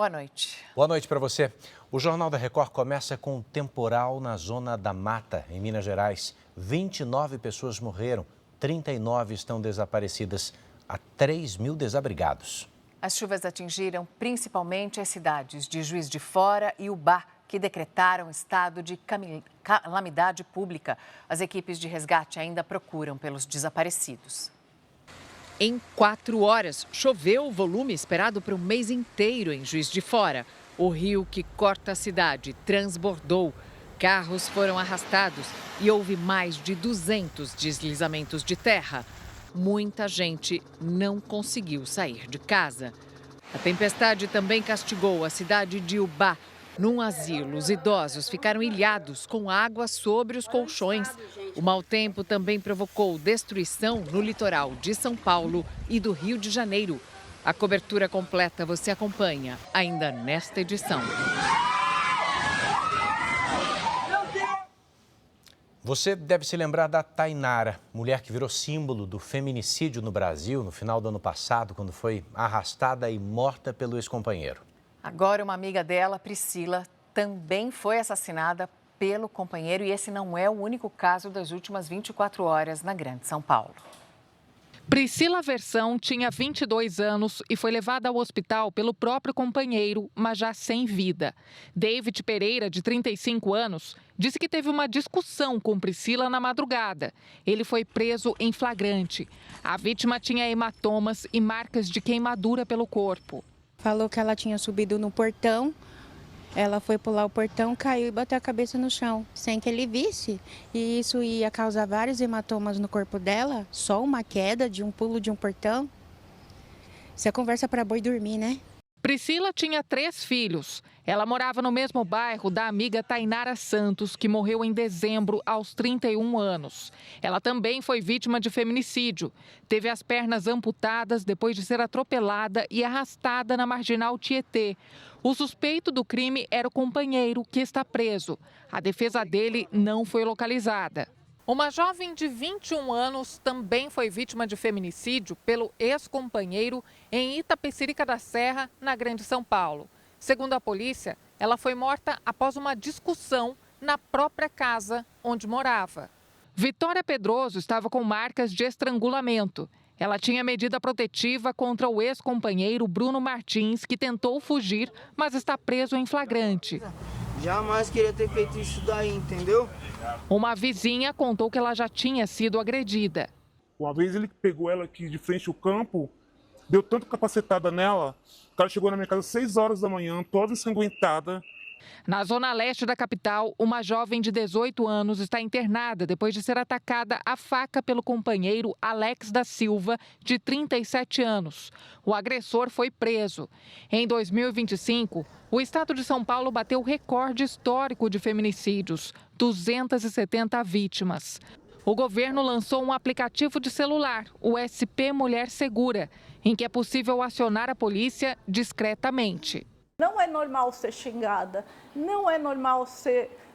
Boa noite. Boa noite para você. O Jornal da Record começa com um temporal na zona da Mata, em Minas Gerais. 29 pessoas morreram, 39 estão desaparecidas. Há 3 mil desabrigados. As chuvas atingiram principalmente as cidades de Juiz de Fora e Ubá, que decretaram estado de calamidade pública. As equipes de resgate ainda procuram pelos desaparecidos. Em 4 horas, choveu o volume esperado para o mês inteiro em Juiz de Fora. O rio que corta a cidade transbordou. Carros foram arrastados e houve mais de 200 deslizamentos de terra. Muita gente não conseguiu sair de casa. A tempestade também castigou a cidade de Ubá. Num asilo, os idosos ficaram ilhados com água sobre os colchões. O mau tempo também provocou destruição no litoral de São Paulo e do Rio de Janeiro. A cobertura completa você acompanha ainda nesta edição. Você deve se lembrar da Tainara, mulher que virou símbolo do feminicídio no Brasil no final do ano passado, quando foi arrastada e morta pelo ex-companheiro. Agora, uma amiga dela, Priscila, também foi assassinada pelo companheiro e esse não é o único caso das últimas 24 horas na Grande São Paulo. Priscila Versão tinha 22 anos e foi levada ao hospital pelo próprio companheiro, mas já sem vida. David Pereira, de 35 anos, disse que teve uma discussão com Priscila na madrugada. Ele foi preso em flagrante. A vítima tinha hematomas e marcas de queimadura pelo corpo. Falou que ela tinha subido no portão, ela foi pular o portão, caiu e bateu a cabeça no chão, sem que ele visse. E isso ia causar vários hematomas no corpo dela, só uma queda de um pulo de um portão. Isso é conversa para boi dormir, né? Priscila tinha 3 filhos. Ela morava no mesmo bairro da amiga Tainara Santos, que morreu em dezembro aos 31 anos. Ela também foi vítima de feminicídio. Teve as pernas amputadas depois de ser atropelada e arrastada na marginal Tietê. O suspeito do crime era o companheiro, que está preso. A defesa dele não foi localizada. Uma jovem de 21 anos também foi vítima de feminicídio pelo ex-companheiro em Itapecerica da Serra, na Grande São Paulo. Segundo a polícia, ela foi morta após uma discussão na própria casa onde morava. Vitória Pedroso estava com marcas de estrangulamento. Ela tinha medida protetiva contra o ex-companheiro Bruno Martins, que tentou fugir, mas está preso em flagrante. Jamais queria ter feito isso daí, entendeu? Uma vizinha contou que ela já tinha sido agredida. Uma vez ele pegou ela aqui de frente ao campo, deu tanto capacetada nela, que ela chegou na minha casa às 6 horas da manhã, toda ensanguentada. Na zona leste da capital, uma jovem de 18 anos está internada depois de ser atacada à faca pelo companheiro Alex da Silva, de 37 anos. O agressor foi preso. Em 2025, o estado de São Paulo bateu recorde histórico de feminicídios, 270 vítimas. O governo lançou um aplicativo de celular, o SP Mulher Segura, em que é possível acionar a polícia discretamente. Não é normal ser xingada, não é normal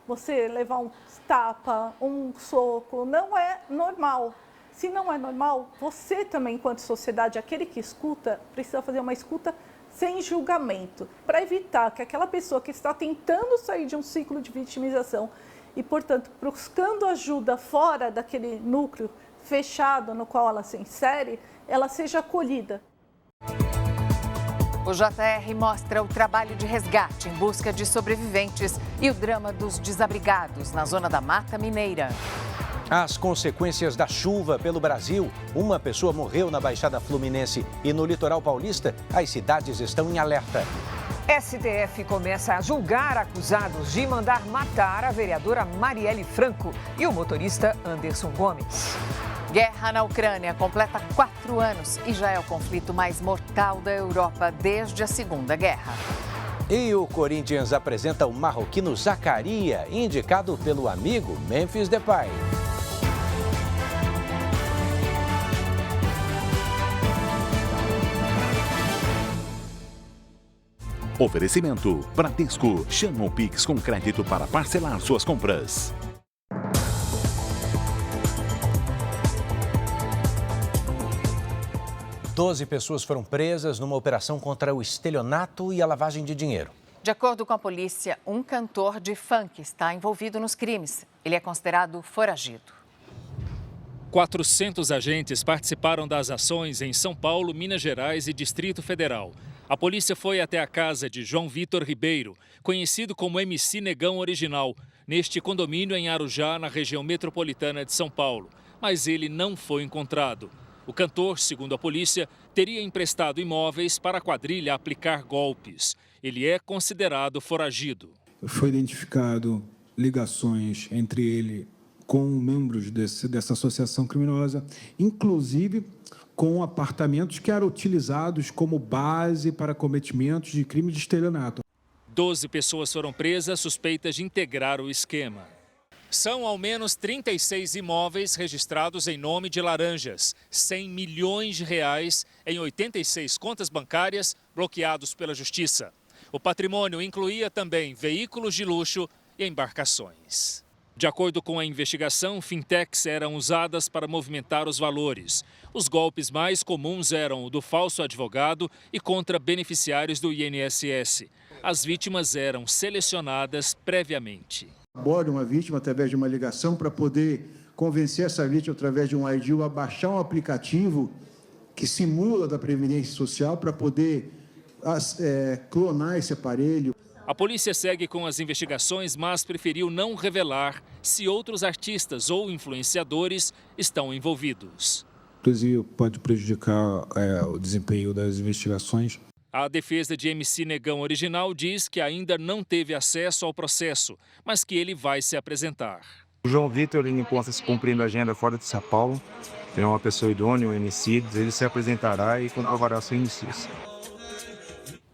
você levar um tapa, um soco, não é normal. Se não é normal, você também, enquanto sociedade, aquele que escuta, precisa fazer uma escuta sem julgamento, para evitar que aquela pessoa que está tentando sair de um ciclo de vitimização e, portanto, buscando ajuda fora daquele núcleo fechado no qual ela se insere, ela seja acolhida. O JR mostra o trabalho de resgate em busca de sobreviventes e o drama dos desabrigados na zona da Mata Mineira. As consequências da chuva pelo Brasil. Uma pessoa morreu na Baixada Fluminense e no litoral paulista, as cidades estão em alerta. STF começa a julgar acusados de mandar matar a vereadora Marielle Franco e o motorista Anderson Gomes. Guerra na Ucrânia completa 4 anos e já é o conflito mais mortal da Europa desde a Segunda Guerra. E o Corinthians apresenta o marroquino Zaccaria, indicado pelo amigo Memphis Depay. Oferecimento Bradesco. Chama o Pix com crédito para parcelar suas compras. 12 pessoas foram presas numa operação contra o estelionato e a lavagem de dinheiro. De acordo com a polícia, um cantor de funk está envolvido nos crimes. Ele é considerado foragido. 400 agentes participaram das ações em São Paulo, Minas Gerais e Distrito Federal. A polícia foi até a casa de João Vitor Ribeiro, conhecido como MC Negão Original, neste condomínio em Arujá, na região metropolitana de São Paulo. Mas ele não foi encontrado. O cantor, segundo a polícia, teria emprestado imóveis para a quadrilha aplicar golpes. Ele é considerado foragido. Foi identificado ligações entre ele com membros dessa associação criminosa, inclusive com apartamentos que eram utilizados como base para cometimentos de crime de estelionato. 12 pessoas foram presas suspeitas de integrar o esquema. São ao menos 36 imóveis registrados em nome de laranjas, 100 milhões de reais em 86 contas bancárias bloqueados pela Justiça. O patrimônio incluía também veículos de luxo e embarcações. De acordo com a investigação, fintechs eram usadas para movimentar os valores. Os golpes mais comuns eram o do falso advogado e contra beneficiários do INSS. As vítimas eram selecionadas previamente. Aborda uma vítima através de uma ligação para poder convencer essa vítima através de um ID a baixar um aplicativo que simula da Previdência Social para poder clonar esse aparelho. A polícia segue com as investigações, mas preferiu não revelar se outros artistas ou influenciadores estão envolvidos. Inclusive, pode prejudicar o desempenho das investigações. A defesa de MC Negão Original diz que ainda não teve acesso ao processo, mas que ele vai se apresentar. O João Vitor encontra-se cumprindo a agenda fora de São Paulo. É uma pessoa idônea, um MC. Ele se apresentará e comprovará sua inocência.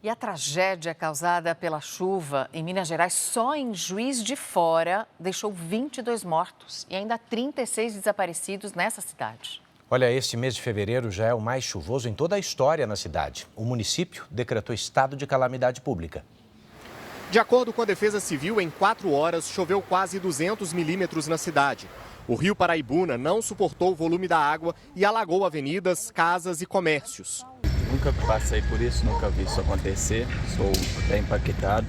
E a tragédia causada pela chuva em Minas Gerais, só em Juiz de Fora, deixou 22 mortos e ainda 36 desaparecidos nessa cidade. Olha, este mês de fevereiro já é o mais chuvoso em toda a história na cidade. O município decretou estado de calamidade pública. De acordo com a Defesa Civil, em 4 horas choveu quase 200 milímetros na cidade. O rio Paraibuna não suportou o volume da água e alagou avenidas, casas e comércios. Nunca passei por isso, nunca vi isso acontecer, sou bem impactado.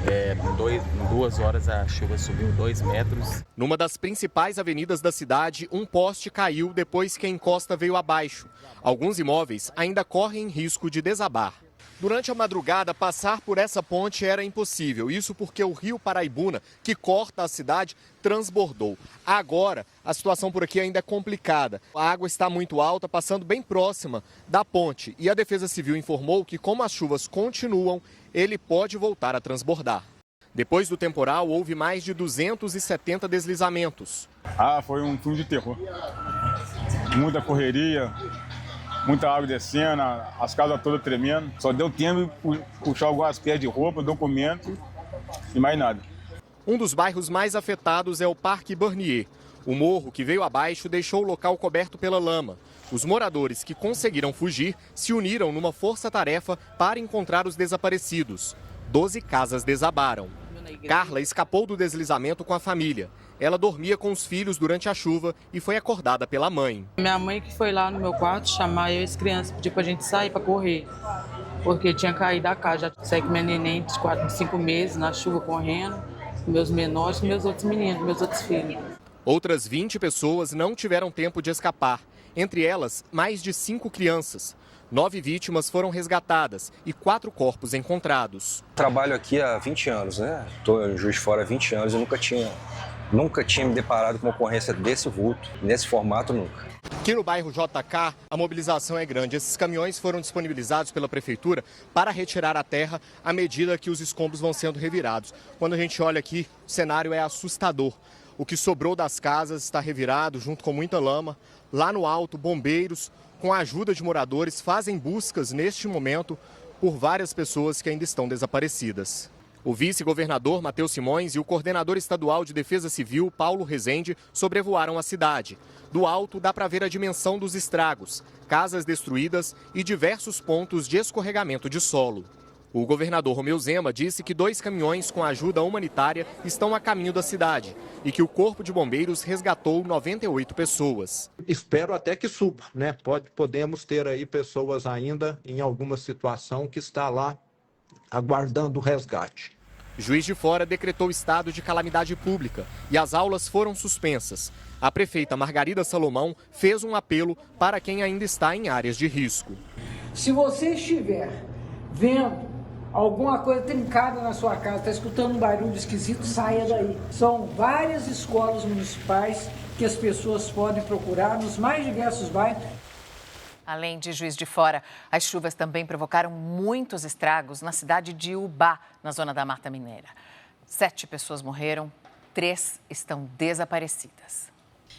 Em 2 horas a chuva subiu 2 metros. Numa das principais avenidas da cidade, um poste caiu depois que a encosta veio abaixo. Alguns imóveis ainda correm risco de desabar. Durante a madrugada, passar por essa ponte era impossível. Isso porque o rio Paraibuna, que corta a cidade, transbordou. Agora, a situação por aqui ainda é complicada. A água está muito alta, passando bem próxima da ponte. E a Defesa Civil informou que, como as chuvas continuam, ele pode voltar a transbordar. Depois do temporal, houve mais de 270 deslizamentos. Foi um filme de terror. Muita correria. Muita água descendo, as casas todas tremendo. Só deu tempo de puxar algumas peças de roupa, documento e mais nada. Um dos bairros mais afetados é o Parque Bernier. O morro que veio abaixo deixou o local coberto pela lama. Os moradores que conseguiram fugir se uniram numa força-tarefa para encontrar os desaparecidos. 12 casas desabaram. Carla escapou do deslizamento com a família. Ela dormia com os filhos durante a chuva e foi acordada pela mãe. Minha mãe que foi lá no meu quarto chamar eu e as crianças, pedir pra gente sair para correr, porque tinha caído a casa. Já saí com minha neném de 4, 5 meses na chuva correndo, meus menores e meus outros meninos, meus outros filhos. Outras 20 pessoas não tiveram tempo de escapar, entre elas mais de 5 crianças. 9 vítimas foram resgatadas e 4 corpos encontrados. Trabalho aqui há 20 anos, né? Estou em Juiz de Fora há 20 anos e nunca tinha me deparado com uma ocorrência desse vulto, nesse formato nunca. Aqui no bairro JK, a mobilização é grande. Esses caminhões foram disponibilizados pela prefeitura para retirar a terra à medida que os escombros vão sendo revirados. Quando a gente olha aqui, o cenário é assustador. O que sobrou das casas está revirado junto com muita lama. Lá no alto, bombeiros, com a ajuda de moradores, fazem buscas neste momento por várias pessoas que ainda estão desaparecidas. O vice-governador Matheus Simões e o coordenador estadual de Defesa Civil, Paulo Rezende, sobrevoaram a cidade. Do alto dá para ver a dimensão dos estragos, casas destruídas e diversos pontos de escorregamento de solo. O governador Romeu Zema disse que 2 caminhões com ajuda humanitária estão a caminho da cidade e que o Corpo de Bombeiros resgatou 98 pessoas. Espero até que suba, né? Podemos ter aí pessoas ainda em alguma situação que está lá aguardando o resgate. Juiz de Fora decretou estado de calamidade pública e as aulas foram suspensas. A prefeita Margarida Salomão fez um apelo para quem ainda está em áreas de risco. Se você estiver vendo alguma coisa trincada na sua casa, está escutando um barulho esquisito, saia daí. São várias escolas municipais que as pessoas podem procurar nos mais diversos bairros. Além de Juiz de Fora, as chuvas também provocaram muitos estragos na cidade de Ubá, na zona da Mata Mineira. 7 pessoas morreram, 3 estão desaparecidas.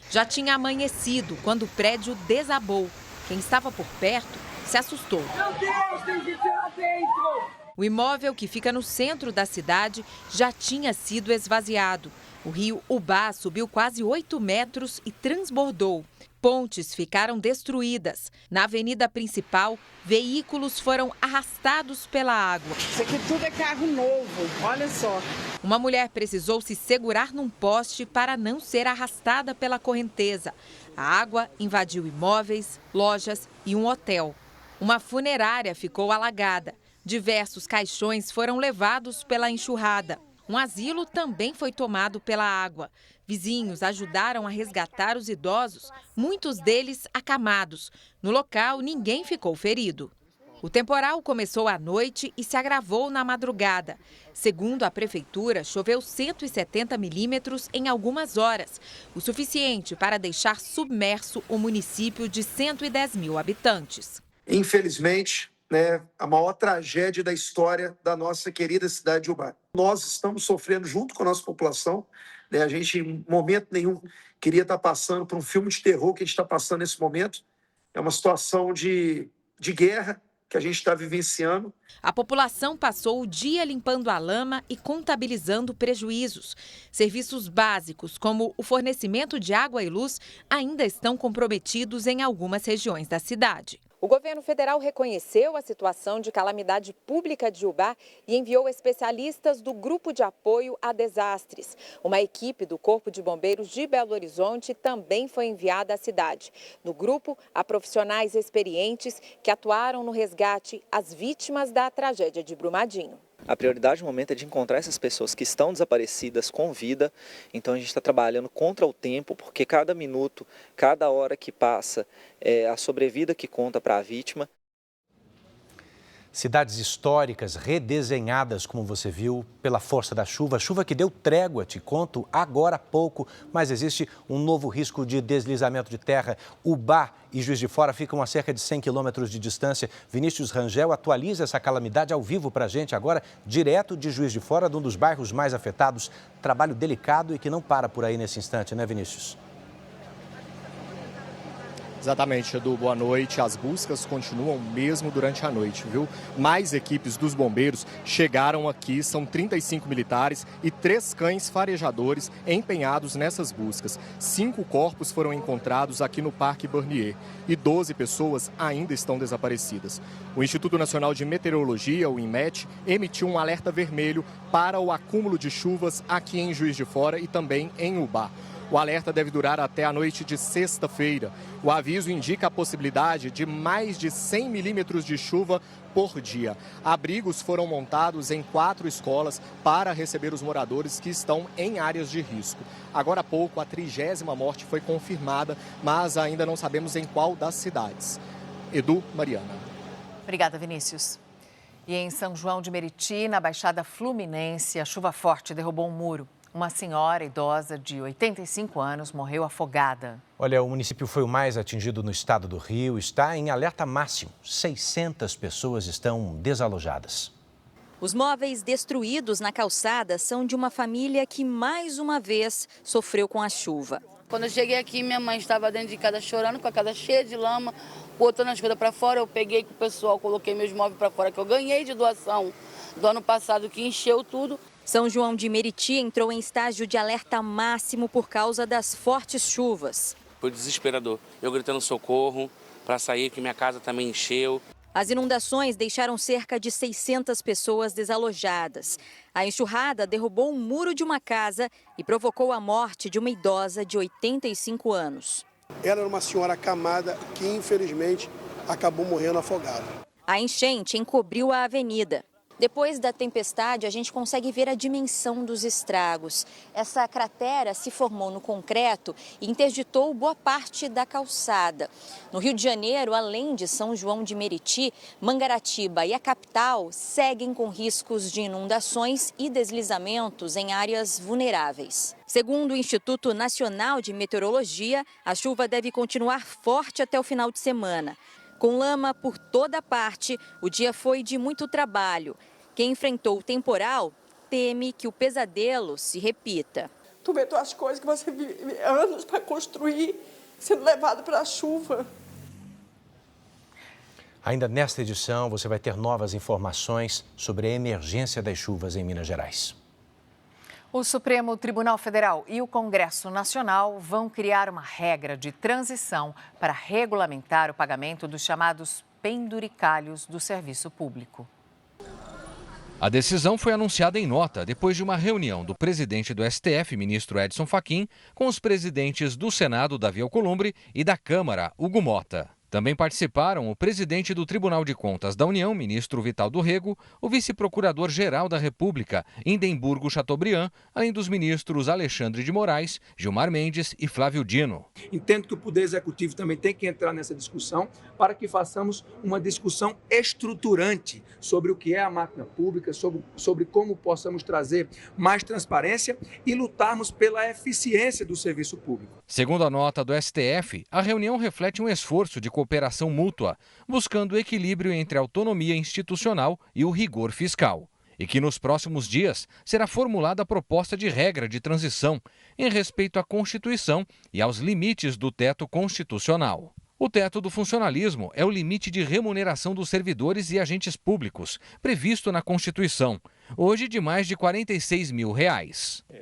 Já tinha amanhecido quando o prédio desabou. Quem estava por perto se assustou. Meu Deus, tem gente lá dentro! O imóvel, que fica no centro da cidade, já tinha sido esvaziado. O rio Ubá subiu quase 8 metros e transbordou. Pontes ficaram destruídas. Na avenida principal, veículos foram arrastados pela água. Isso aqui tudo é carro novo, olha só. Uma mulher precisou se segurar num poste para não ser arrastada pela correnteza. A água invadiu imóveis, lojas e um hotel. Uma funerária ficou alagada. Diversos caixões foram levados pela enxurrada. Um asilo também foi tomado pela água. Vizinhos ajudaram a resgatar os idosos, muitos deles acamados. No local, ninguém ficou ferido. O temporal começou à noite e se agravou na madrugada. Segundo a prefeitura, choveu 170 milímetros em algumas horas, o suficiente para deixar submerso o município de 110 mil habitantes. Infelizmente, a maior tragédia da história da nossa querida cidade de Ubá. Nós estamos sofrendo junto com a nossa população. A gente, em momento nenhum, queria estar passando por um filme de terror que a gente está passando nesse momento. É uma situação de guerra que a gente está vivenciando. A população passou o dia limpando a lama e contabilizando prejuízos. Serviços básicos, como o fornecimento de água e luz, ainda estão comprometidos em algumas regiões da cidade. O governo federal reconheceu a situação de calamidade pública de Ubá e enviou especialistas do Grupo de Apoio a Desastres. Uma equipe do Corpo de Bombeiros de Belo Horizonte também foi enviada à cidade. No grupo, há profissionais experientes que atuaram no resgate às vítimas da tragédia de Brumadinho. A prioridade no momento é de encontrar essas pessoas que estão desaparecidas com vida. Então a gente está trabalhando contra o tempo, porque cada minuto, cada hora que passa é a sobrevida que conta para a vítima. Cidades históricas redesenhadas, como você viu, pela força da chuva. Chuva que deu trégua, te conto agora há pouco, mas existe um novo risco de deslizamento de terra. Ubá e Juiz de Fora ficam a cerca de 100 quilômetros de distância. Vinícius Rangel atualiza essa calamidade ao vivo para a gente agora, direto de Juiz de Fora, de um dos bairros mais afetados. Trabalho delicado e que não para por aí nesse instante, né, Vinícius? Exatamente, Edu, boa noite. As buscas continuam mesmo durante a noite, viu? Mais equipes dos bombeiros chegaram aqui, são 35 militares e 3 cães farejadores empenhados nessas buscas. 5 corpos foram encontrados aqui no Parque Bernier e 12 pessoas ainda estão desaparecidas. O Instituto Nacional de Meteorologia, o INMET, emitiu um alerta vermelho para o acúmulo de chuvas aqui em Juiz de Fora e também em Ubá. O alerta deve durar até a noite de sexta-feira. O aviso indica a possibilidade de mais de 100 milímetros de chuva por dia. Abrigos foram montados em 4 escolas para receber os moradores que estão em áreas de risco. Agora há pouco, a 30ª morte foi confirmada, mas ainda não sabemos em qual das cidades. Edu, Mariana. Obrigada, Vinícius. E em São João de Meriti, na Baixada Fluminense, a chuva forte derrubou um muro. Uma senhora idosa de 85 anos morreu afogada. Olha, o município foi o mais atingido no estado do Rio, está em alerta máximo. 600 pessoas estão desalojadas. Os móveis destruídos na calçada são de uma família que mais uma vez sofreu com a chuva. Quando eu cheguei aqui, minha mãe estava dentro de casa chorando, com a casa cheia de lama, botando as coisas para fora. Eu peguei com o pessoal, coloquei meus móveis para fora, que eu ganhei de doação do ano passado, que encheu tudo. São João de Meriti entrou em estágio de alerta máximo por causa das fortes chuvas. Foi desesperador. Eu gritando socorro para sair, que minha casa também encheu. As inundações deixaram cerca de 600 pessoas desalojadas. A enxurrada derrubou um muro de uma casa e provocou a morte de uma idosa de 85 anos. Ela era uma senhora acamada que, infelizmente, acabou morrendo afogada. A enchente encobriu a avenida. Depois da tempestade, a gente consegue ver a dimensão dos estragos. Essa cratera se formou no concreto e interditou boa parte da calçada. No Rio de Janeiro, além de São João de Meriti, Mangaratiba e a capital seguem com riscos de inundações e deslizamentos em áreas vulneráveis. Segundo o Instituto Nacional de Meteorologia, a chuva deve continuar forte até o final de semana. Com lama por toda parte, o dia foi de muito trabalho. Quem enfrentou o temporal teme que o pesadelo se repita. Tu vê as coisas que você vive anos para construir, sendo levado para a chuva. Ainda nesta edição, você vai ter novas informações sobre a emergência das chuvas em Minas Gerais. O Supremo Tribunal Federal e o Congresso Nacional vão criar uma regra de transição para regulamentar o pagamento dos chamados penduricalhos do serviço público. A decisão foi anunciada em nota depois de uma reunião do presidente do STF, ministro Edson Fachin, com os presidentes do Senado, Davi Alcolumbre, e da Câmara, Hugo Mota. Também participaram o presidente do Tribunal de Contas da União, ministro Vital do Rego, o vice-procurador-geral da República, Indemburgo Chateaubriand, além dos ministros Alexandre de Moraes, Gilmar Mendes e Flávio Dino. Entendo que o Poder Executivo também tem que entrar nessa discussão para que façamos uma discussão estruturante sobre o que é a máquina pública, sobre como possamos trazer mais transparência e lutarmos pela eficiência do serviço público. Segundo a nota do STF, a reunião reflete um esforço de cooperação mútua, buscando equilíbrio entre a autonomia institucional e o rigor fiscal. E que nos próximos dias será formulada a proposta de regra de transição em respeito à Constituição e aos limites do teto constitucional. O teto do funcionalismo é o limite de remuneração dos servidores e agentes públicos, previsto na Constituição, hoje de mais de R$ 46 mil.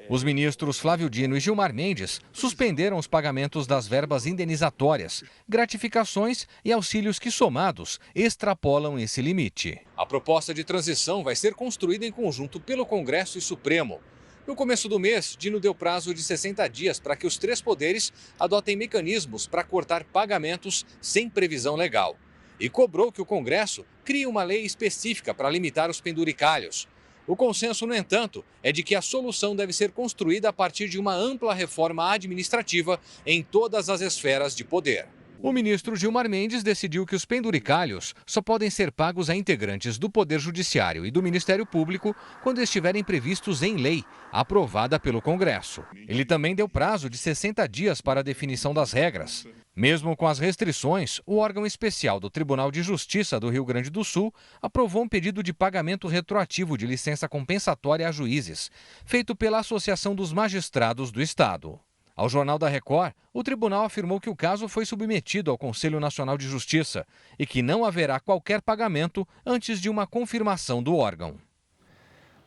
Os ministros Flávio Dino e Gilmar Mendes suspenderam os pagamentos das verbas indenizatórias, gratificações e auxílios que, somados, extrapolam esse limite. A proposta de transição vai ser construída em conjunto pelo Congresso e Supremo. No começo do mês, Dino deu prazo de 60 dias para que os três poderes adotem mecanismos para cortar pagamentos sem previsão legal. E cobrou que o Congresso crie uma lei específica para limitar os penduricalhos. O consenso, no entanto, é de que a solução deve ser construída a partir de uma ampla reforma administrativa em todas as esferas de poder. O ministro Gilmar Mendes decidiu que os penduricalhos só podem ser pagos a integrantes do Poder Judiciário e do Ministério Público quando estiverem previstos em lei, aprovada pelo Congresso. Ele também deu prazo de 60 dias para a definição das regras. Mesmo com as restrições, o órgão especial do Tribunal de Justiça do Rio Grande do Sul aprovou um pedido de pagamento retroativo de licença compensatória a juízes, feito pela Associação dos Magistrados do Estado. Ao Jornal da Record, o tribunal afirmou que o caso foi submetido ao Conselho Nacional de Justiça e que não haverá qualquer pagamento antes de uma confirmação do órgão.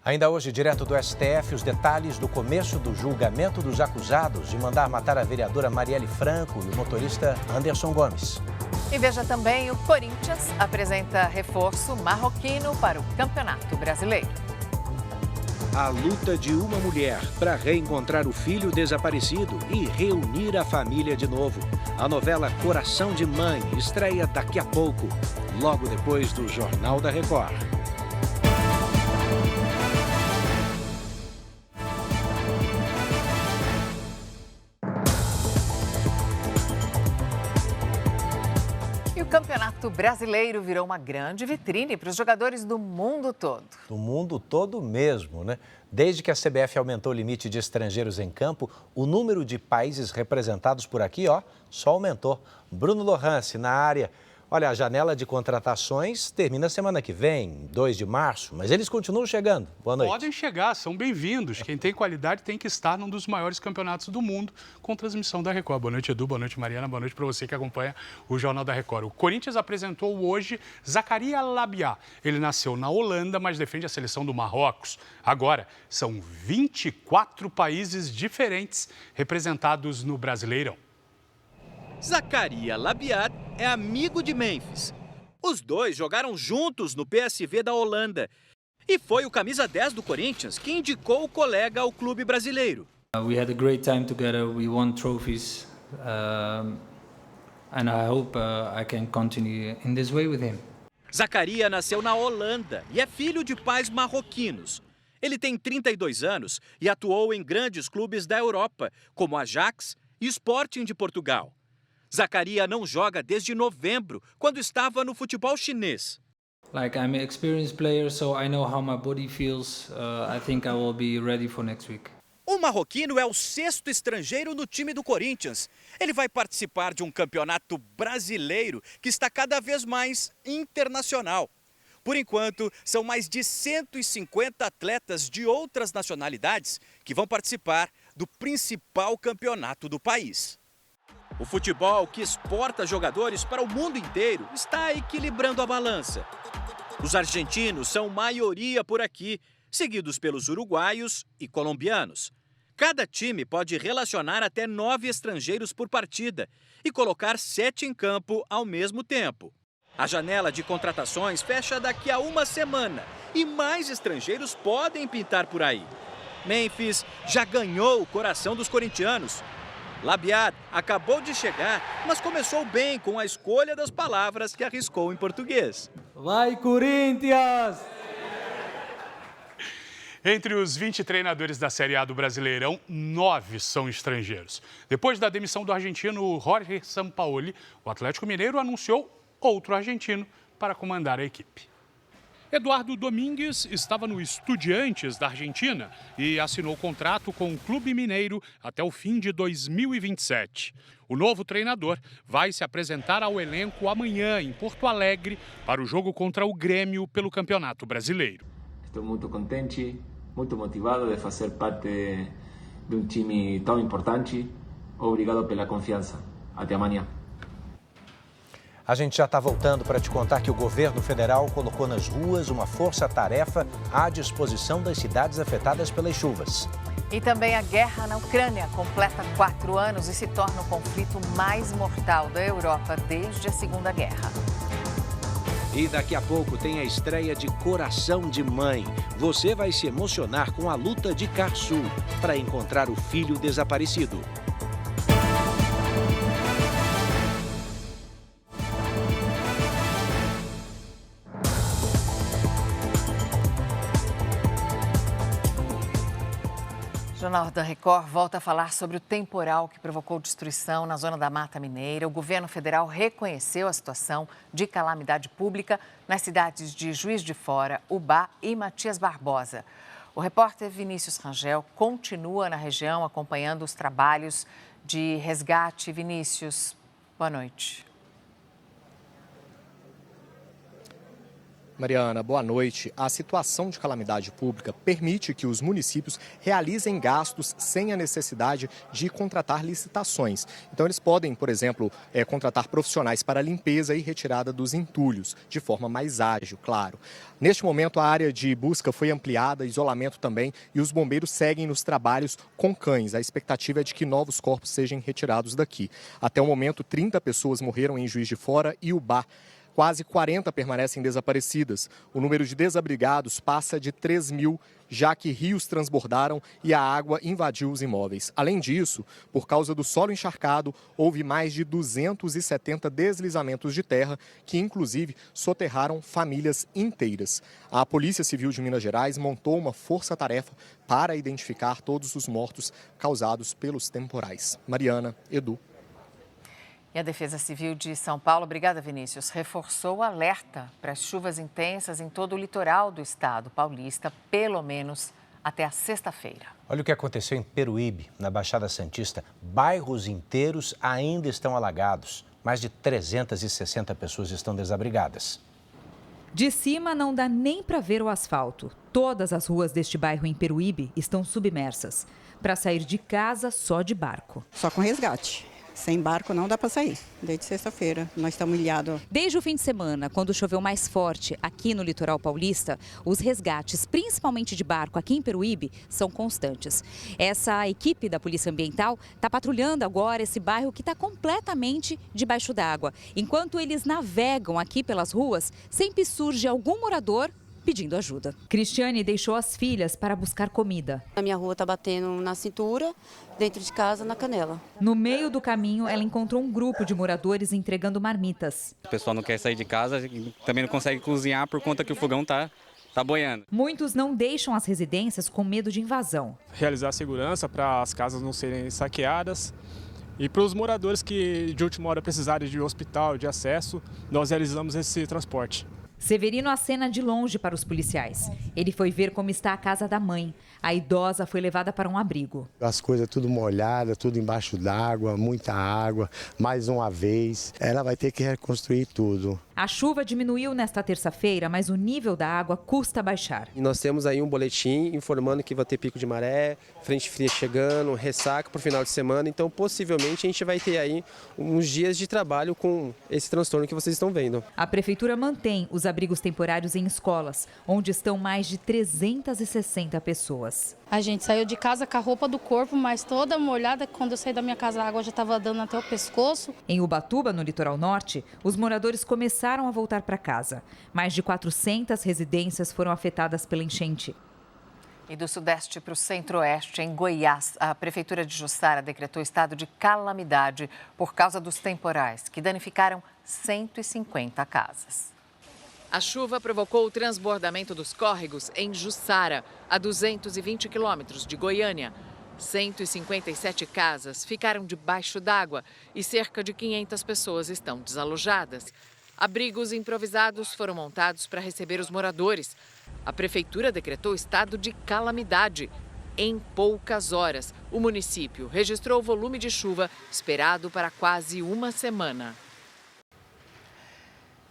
Ainda hoje, direto do STF, os detalhes do começo do julgamento dos acusados de mandar matar a vereadora Marielle Franco e o motorista Anderson Gomes. E veja também, o Corinthians apresenta reforço marroquino para o Campeonato Brasileiro. A luta de uma mulher para reencontrar o filho desaparecido e reunir a família de novo. A novela Coração de Mãe estreia daqui a pouco, logo depois do Jornal da Record. E o Campeonato Brasileiro virou uma grande vitrine para os jogadores do mundo todo. Do mundo todo mesmo, né? Desde que a CBF aumentou o limite de estrangeiros em campo, o número de países representados por aqui, só aumentou. Bruno Lohance, na área. Olha, a janela de contratações termina semana que vem, 2 de março, mas eles continuam chegando. Boa noite. Podem chegar, são bem-vindos. Quem tem qualidade tem que estar num dos maiores campeonatos do mundo, com transmissão da Record. Boa noite, Edu. Boa noite, Mariana. Boa noite para você que acompanha o Jornal da Record. O Corinthians apresentou hoje Zakaria Labiá. Ele nasceu na Holanda, mas defende a seleção do Marrocos. Agora, são 24 países diferentes representados no Brasileirão. Zakaria Labiad é amigo de Memphis. Os dois jogaram juntos no PSV da Holanda. E foi o camisa 10 do Corinthians que indicou o colega ao clube brasileiro. We had a great time together. We won trophies. And I hope I can continue in this way with him. Zaccaria nasceu na Holanda e é filho de pais marroquinos. Ele tem 32 anos e atuou em grandes clubes da Europa, como Ajax e Sporting de Portugal. Zaccaria não joga desde novembro, quando estava no futebol chinês. Like I'm an experienced player, so I know how my body feels. I think I will be ready for next week. O marroquino é o 6º estrangeiro no time do Corinthians. Ele vai participar de um campeonato brasileiro que está cada vez mais internacional. Por enquanto, são mais de 150 atletas de outras nacionalidades que vão participar do principal campeonato do país. O futebol, que exporta jogadores para o mundo inteiro, está equilibrando a balança. Os argentinos são maioria por aqui, seguidos pelos uruguaios e colombianos. Cada time pode relacionar até 9 estrangeiros por partida e colocar 7 em campo ao mesmo tempo. A janela de contratações fecha daqui a uma semana e mais estrangeiros podem pintar por aí. Memphis já ganhou o coração dos corintianos. Labiad acabou de chegar, mas começou bem com a escolha das palavras que arriscou em português. Vai, Corinthians! Entre os 20 treinadores da Série A do Brasileirão, 9 são estrangeiros. Depois da demissão do argentino Jorge Sampaoli, o Atlético Mineiro anunciou outro argentino para comandar a equipe. Eduardo Domingues estava no Estudiantes da Argentina e assinou contrato com o Clube Mineiro até o fim de 2027. O novo treinador vai se apresentar ao elenco amanhã em Porto Alegre para o jogo contra o Grêmio pelo Campeonato Brasileiro. Estou muito contente, muito motivado de fazer parte de um time tão importante. Obrigado pela confiança. Até amanhã. A gente já está voltando para te contar que o governo federal colocou nas ruas uma força-tarefa à disposição das cidades afetadas pelas chuvas. E também a guerra na Ucrânia completa 4 anos e se torna o conflito mais mortal da Europa desde a Segunda Guerra. E daqui a pouco tem a estreia de Coração de Mãe. Você vai se emocionar com a luta de Carsu para encontrar o filho desaparecido. O Jornal da Record volta a falar sobre o temporal que provocou destruição na zona da Mata Mineira. O governo federal reconheceu a situação de calamidade pública nas cidades de Juiz de Fora, Ubá e Matias Barbosa. O repórter Vinícius Rangel continua na região acompanhando os trabalhos de resgate. Vinícius, boa noite. Mariana, boa noite. A situação de calamidade pública permite que os municípios realizem gastos sem a necessidade de contratar licitações. Então, eles podem, por exemplo, contratar profissionais para limpeza e retirada dos entulhos, de forma mais ágil, claro. Neste momento, a área de busca foi ampliada, isolamento também, e os bombeiros seguem nos trabalhos com cães. A expectativa é de que novos corpos sejam retirados daqui. Até o momento, 30 pessoas morreram em Juiz de Fora e Ubá. Quase 40 permanecem desaparecidas. O número de desabrigados passa de 3 mil, já que rios transbordaram e a água invadiu os imóveis. Além disso, por causa do solo encharcado, houve mais de 270 deslizamentos de terra, que inclusive soterraram famílias inteiras. A Polícia Civil de Minas Gerais montou uma força-tarefa para identificar todos os mortos causados pelos temporais. Mariana, Edu. E a Defesa Civil de São Paulo, obrigada Vinícius, reforçou o alerta para as chuvas intensas em todo o litoral do estado paulista, pelo menos até a sexta-feira. Olha o que aconteceu em Peruíbe, na Baixada Santista. Bairros inteiros ainda estão alagados. Mais de 360 pessoas estão desabrigadas. De cima não dá nem para ver o asfalto. Todas as ruas deste bairro em Peruíbe estão submersas. Para sair de casa, só de barco. Só com resgate. Sem barco não dá para sair, desde sexta-feira. Nós estamos ilhados. Desde o fim de semana, quando choveu mais forte aqui no litoral paulista, os resgates, principalmente de barco aqui em Peruíbe, são constantes. Essa equipe da Polícia Ambiental está patrulhando agora esse bairro que está completamente debaixo d'água. Enquanto eles navegam aqui pelas ruas, sempre surge algum morador pedindo ajuda. Cristiane deixou as filhas para buscar comida. A minha rua está batendo na cintura, dentro de casa, na canela. No meio do caminho, ela encontrou um grupo de moradores entregando marmitas. O pessoal não quer sair de casa e também não consegue cozinhar por conta que o fogão tá boiando. Muitos não deixam as residências com medo de invasão. Realizar a segurança para as casas não serem saqueadas. E para os moradores que de última hora precisarem de hospital, de acesso, nós realizamos esse transporte. Severino acena de longe para os policiais. Ele foi ver como está a casa da mãe. A idosa foi levada para um abrigo. As coisas tudo molhadas, tudo embaixo d'água, muita água, mais uma vez. Ela vai ter que reconstruir tudo. A chuva diminuiu nesta terça-feira, mas o nível da água custa baixar. E nós temos aí um boletim informando que vai ter pico de maré, frente fria chegando, ressaca para o final de semana. Então, possivelmente, a gente vai ter aí uns dias de trabalho com esse transtorno que vocês estão vendo. A prefeitura mantém os abrigos temporários em escolas, onde estão mais de 360 pessoas. A gente saiu de casa com a roupa do corpo, mas toda molhada. Quando eu saí da minha casa, a água já estava dando até o pescoço. Em Ubatuba, no litoral norte, os moradores começaram a voltar para casa. Mais de 400 residências foram afetadas pela enchente. E do sudeste para o centro-oeste, em Goiás, a Prefeitura de Jussara decretou estado de calamidade por causa dos temporais, que danificaram 150 casas. A chuva provocou o transbordamento dos córregos em Jussara, a 220 quilômetros de Goiânia. 157 casas ficaram debaixo d'água e cerca de 500 pessoas estão desalojadas. Abrigos improvisados foram montados para receber os moradores. A prefeitura decretou estado de calamidade. Em poucas horas, o município registrou o volume de chuva esperado para quase uma semana.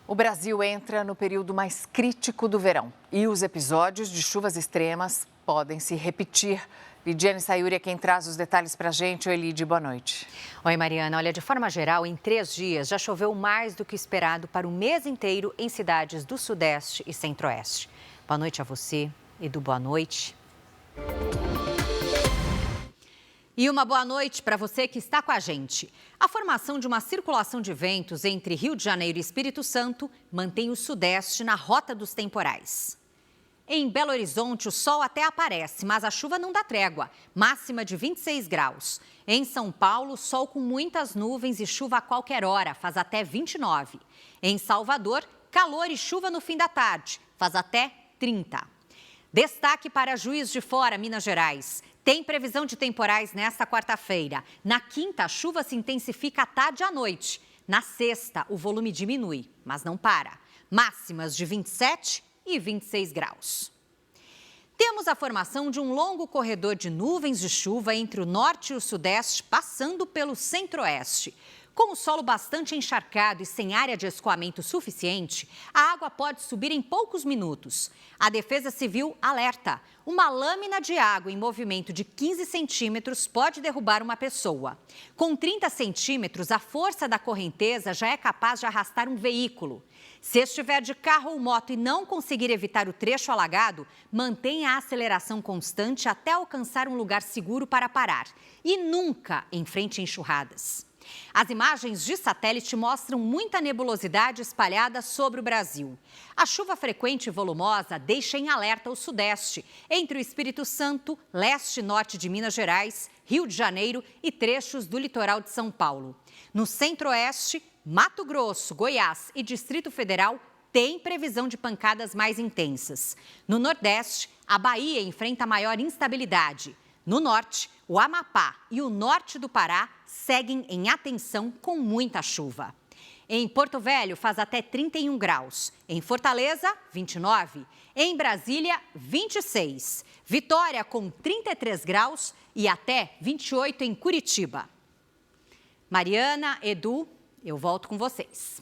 O Brasil entra no período mais crítico do verão e os episódios de chuvas extremas podem se repetir. Lidiane Sayuri é quem traz os detalhes para a gente. Oi, Lid, boa noite. Oi, Mariana. Olha, de forma geral, em 3 dias já choveu mais do que esperado para o mês inteiro em cidades do Sudeste e Centro-Oeste. Boa noite a você, Edu, boa noite. E uma boa noite para você que está com a gente. A formação de uma circulação de ventos entre Rio de Janeiro e Espírito Santo mantém o Sudeste na rota dos temporais. Em Belo Horizonte, o sol até aparece, mas a chuva não dá trégua. Máxima de 26 graus. Em São Paulo, sol com muitas nuvens e chuva a qualquer hora, faz até 29. Em Salvador, calor e chuva no fim da tarde, faz até 30. Destaque para Juiz de Fora, Minas Gerais. Tem previsão de temporais nesta quarta-feira. Na quinta, a chuva se intensifica à tarde e à noite. Na sexta, o volume diminui, mas não para. Máximas de 27 e 26 graus. Temos a formação de um longo corredor de nuvens de chuva entre o norte e o sudeste, passando pelo centro-oeste. Com o solo bastante encharcado e sem área de escoamento suficiente, a água pode subir em poucos minutos. A Defesa Civil alerta: uma lâmina de água em movimento de 15 centímetros pode derrubar uma pessoa. Com 30 centímetros, a força da correnteza já é capaz de arrastar um veículo. Se estiver de carro ou moto e não conseguir evitar o trecho alagado, mantenha a aceleração constante até alcançar um lugar seguro para parar. E nunca enfrente enxurradas. As imagens de satélite mostram muita nebulosidade espalhada sobre o Brasil. A chuva frequente e volumosa deixa em alerta o sudeste, entre o Espírito Santo, leste e norte de Minas Gerais, Rio de Janeiro e trechos do litoral de São Paulo. No centro-oeste, Mato Grosso, Goiás e Distrito Federal tem previsão de pancadas mais intensas. No nordeste, a Bahia enfrenta maior instabilidade. No norte, o Amapá e o norte do Pará seguem em atenção com muita chuva. Em Porto Velho, faz até 31 graus. Em Fortaleza, 29. Em Brasília, 26. Vitória, com 33 graus e até 28 em Curitiba. Mariana, Edu, eu volto com vocês.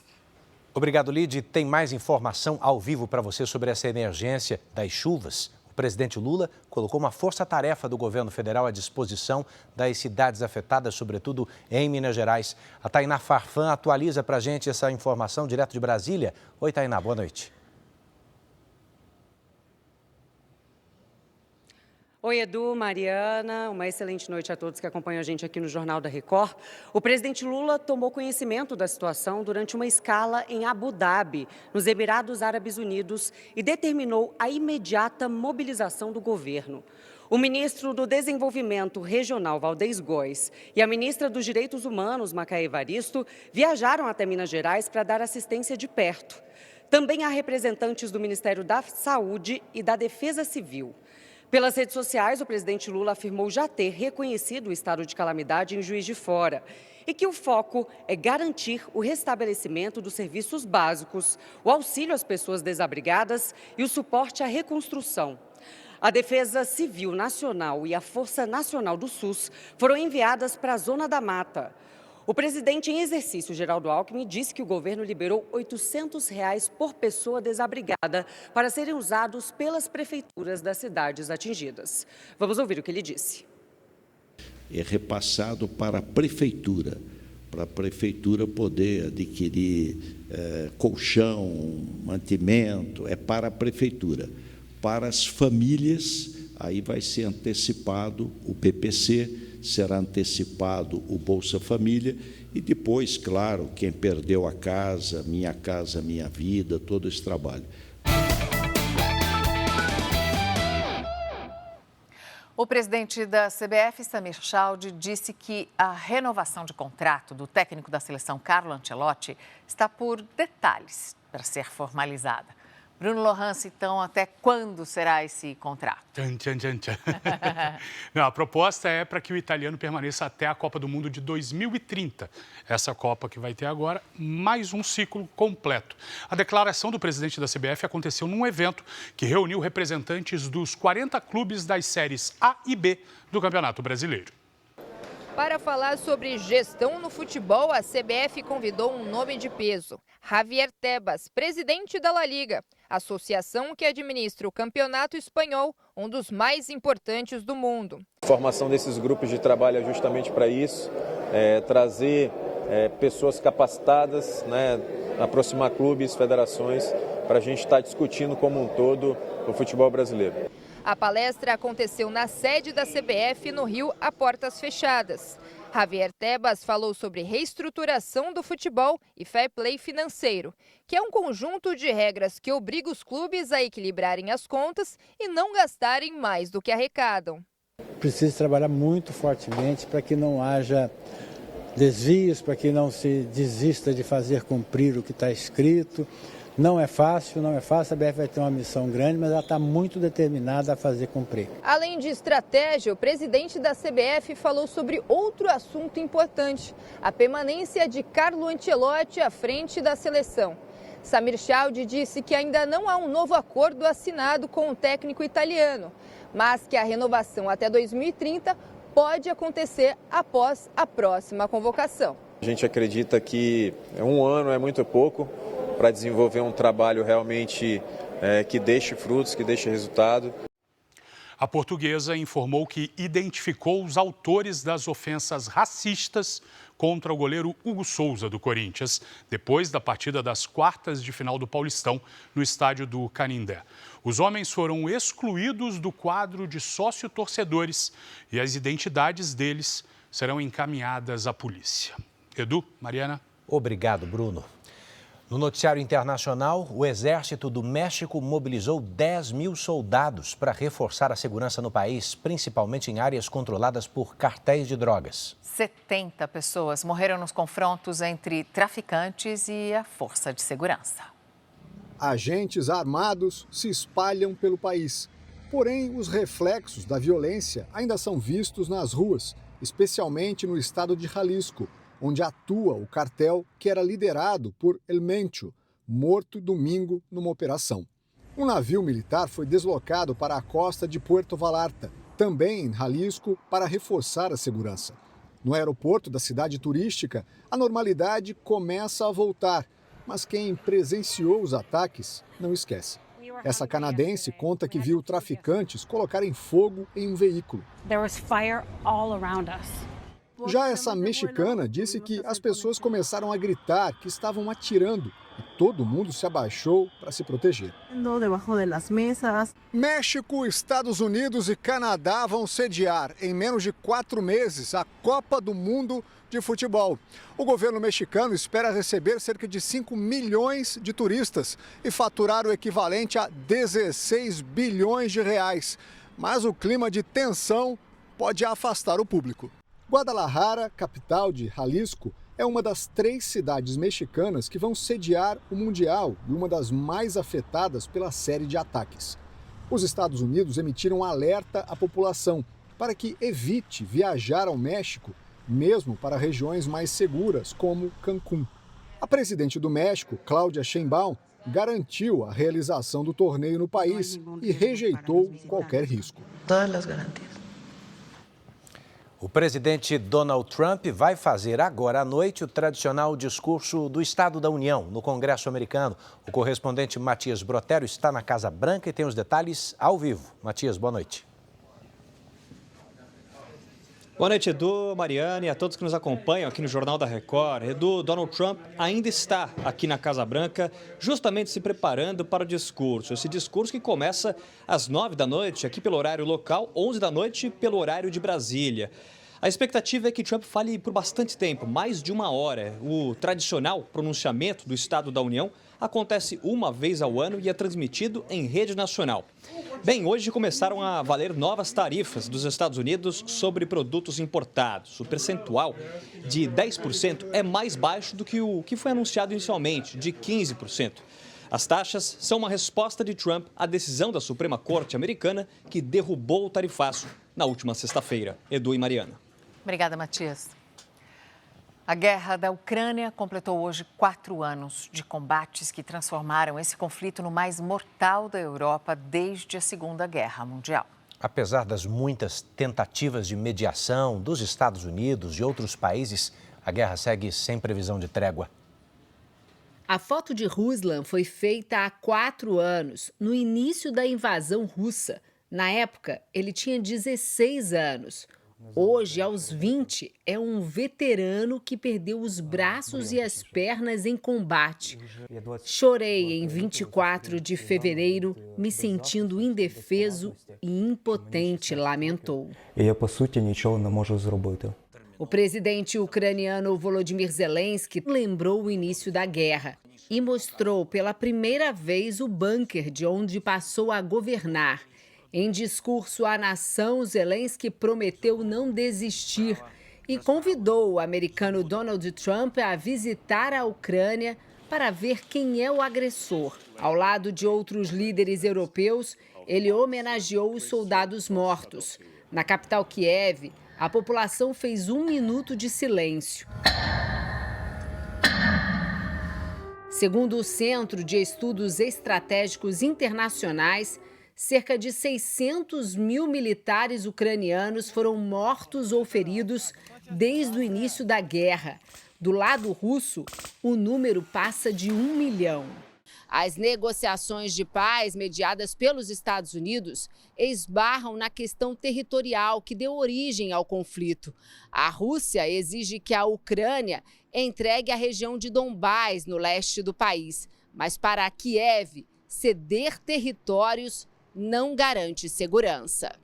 Obrigado, Lid. Tem mais informação ao vivo para você sobre essa emergência das chuvas. O presidente Lula colocou uma força-tarefa do governo federal à disposição das cidades afetadas, sobretudo em Minas Gerais. A Tainá Farfan atualiza para a gente essa informação direto de Brasília. Oi, Tainá, boa noite. Oi, Edu, Mariana, uma excelente noite a todos que acompanham a gente aqui no Jornal da Record. O presidente Lula tomou conhecimento da situação durante uma escala em Abu Dhabi, nos Emirados Árabes Unidos, e determinou a imediata mobilização do governo. O ministro do Desenvolvimento Regional, Valdez Góes, e a ministra dos Direitos Humanos, Macaé Evaristo, viajaram até Minas Gerais para dar assistência de perto. Também há representantes do Ministério da Saúde e da Defesa Civil. Pelas redes sociais, o presidente Lula afirmou já ter reconhecido o estado de calamidade em Juiz de Fora e que o foco é garantir o restabelecimento dos serviços básicos, o auxílio às pessoas desabrigadas e o suporte à reconstrução. A Defesa Civil Nacional e a Força Nacional do SUS foram enviadas para a Zona da Mata. O presidente em exercício, Geraldo Alckmin, disse que o governo liberou R$ 800 por pessoa desabrigada para serem usados pelas prefeituras das cidades atingidas. Vamos ouvir o que ele disse. É repassado para a prefeitura poder adquirir colchão, mantimento, é para a prefeitura. Para as famílias, aí vai ser antecipado o PPC, será antecipado o Bolsa Família e depois, claro, quem perdeu a casa, Minha Vida, todo esse trabalho. O presidente da CBF, Samir Chaude, disse que a renovação de contrato do técnico da seleção, Carlo Ancelotti, está por detalhes para ser formalizada. Bruno Lohance, então, até quando será esse contrato? Não, a proposta é para que o italiano permaneça até a Copa do Mundo de 2030. Essa Copa que vai ter agora, mais um ciclo completo. A declaração do presidente da CBF aconteceu num evento que reuniu representantes dos 40 clubes das séries A e B do Campeonato Brasileiro. Para falar sobre gestão no futebol, a CBF convidou um nome de peso, Javier Tebas, presidente da La Liga, associação que administra o campeonato espanhol, um dos mais importantes do mundo. A formação desses grupos de trabalho é justamente para isso, trazer pessoas capacitadas, aproximar clubes, federações, para a gente estar discutindo como um todo o futebol brasileiro. A palestra aconteceu na sede da CBF no Rio, a portas fechadas. Javier Tebas falou sobre reestruturação do futebol e fair play financeiro, que é um conjunto de regras que obriga os clubes a equilibrarem as contas e não gastarem mais do que arrecadam. Precisa trabalhar muito fortemente para que não haja desvios, para que não se desista de fazer cumprir o que está escrito. Não é fácil, a BF vai ter uma missão grande, mas ela está muito determinada a fazer cumprir. Além de estratégia, o presidente da CBF falou sobre outro assunto importante, a permanência de Carlo Ancelotti à frente da seleção. Samir Chaude disse que ainda não há um novo acordo assinado com o técnico italiano, mas que a renovação até 2030 pode acontecer após a próxima convocação. A gente acredita que um ano é muito pouco para desenvolver um trabalho realmente que deixe frutos, que deixe resultado. A Portuguesa informou que identificou os autores das ofensas racistas contra o goleiro Hugo Souza, do Corinthians, depois da partida das quartas de final do Paulistão, no estádio do Canindé. Os homens foram excluídos do quadro de sócio-torcedores e as identidades deles serão encaminhadas à polícia. Edu, Mariana. Obrigado, Bruno. No noticiário internacional, o Exército do México mobilizou 10 mil soldados para reforçar a segurança no país, principalmente em áreas controladas por cartéis de drogas. 70 pessoas morreram nos confrontos entre traficantes e a força de segurança. Agentes armados se espalham pelo país. Porém, os reflexos da violência ainda são vistos nas ruas, especialmente no estado de Jalisco, onde atua o cartel que era liderado por El Mencho, morto domingo numa operação. Um navio militar foi deslocado para a costa de Puerto Vallarta, também em Jalisco, para reforçar a segurança. No aeroporto da cidade turística, a normalidade começa a voltar, mas quem presenciou os ataques não esquece. Essa canadense conta que viu traficantes colocarem fogo em um veículo. Já essa mexicana disse que as pessoas começaram a gritar que estavam atirando e todo mundo se abaixou para se proteger. México, Estados Unidos e Canadá vão sediar em menos de 4 meses a Copa do Mundo de Futebol. O governo mexicano espera receber cerca de 5 milhões de turistas e faturar o equivalente a 16 bilhões de reais. Mas o clima de tensão pode afastar o público. Guadalajara, capital de Jalisco, é uma das 3 cidades mexicanas que vão sediar o Mundial e uma das mais afetadas pela série de ataques. Os Estados Unidos emitiram um alerta à população para que evite viajar ao México, mesmo para regiões mais seguras, como Cancún. A presidente do México, Claudia Sheinbaum, garantiu a realização do torneio no país e rejeitou qualquer risco. Todas as garantias. O presidente Donald Trump vai fazer agora à noite o tradicional discurso do Estado da União no Congresso americano. O correspondente Matias Brotero está na Casa Branca e tem os detalhes ao vivo. Matias, boa noite. Boa noite, Edu, Mariana e a todos que nos acompanham aqui no Jornal da Record. Edu, Donald Trump ainda está aqui na Casa Branca, justamente se preparando para o discurso. Esse discurso que começa às 9 da noite, aqui pelo horário local, 11 da noite pelo horário de Brasília. A expectativa é que Trump fale por bastante tempo, mais de 1 hora. O tradicional pronunciamento do Estado da União acontece uma vez ao ano e é transmitido em rede nacional. Bem, hoje começaram a valer novas tarifas dos Estados Unidos sobre produtos importados. O percentual de 10% é mais baixo do que o que foi anunciado inicialmente, de 15%. As taxas são uma resposta de Trump à decisão da Suprema Corte americana que derrubou o tarifaço na última sexta-feira. Edu e Mariana. Obrigada, Matias. A guerra da Ucrânia completou hoje 4 anos de combates que transformaram esse conflito no mais mortal da Europa desde a Segunda Guerra Mundial. Apesar das muitas tentativas de mediação dos Estados Unidos e outros países, a guerra segue sem previsão de trégua. A foto de Ruslan foi feita há 4 anos, no início da invasão russa. Na época, ele tinha 16 anos. Hoje, aos 20, é um veterano que perdeu os braços e as pernas em combate. Chorei em 24 de fevereiro, me sentindo indefeso e impotente, lamentou. O presidente ucraniano Volodymyr Zelensky lembrou o início da guerra e mostrou pela primeira vez o bunker de onde passou a governar. Em discurso à nação, Zelensky prometeu não desistir e convidou o americano Donald Trump a visitar a Ucrânia para ver quem é o agressor. Ao lado de outros líderes europeus, ele homenageou os soldados mortos. Na capital Kiev, a população fez 1 minuto de silêncio. Segundo o Centro de Estudos Estratégicos Internacionais, cerca de 600 mil militares ucranianos foram mortos ou feridos desde o início da guerra. Do lado russo, o número passa de 1 milhão. As negociações de paz mediadas pelos Estados Unidos esbarram na questão territorial que deu origem ao conflito. A Rússia exige que a Ucrânia entregue a região de Donbás, no leste do país. Mas para Kiev, ceder territórios não garante segurança.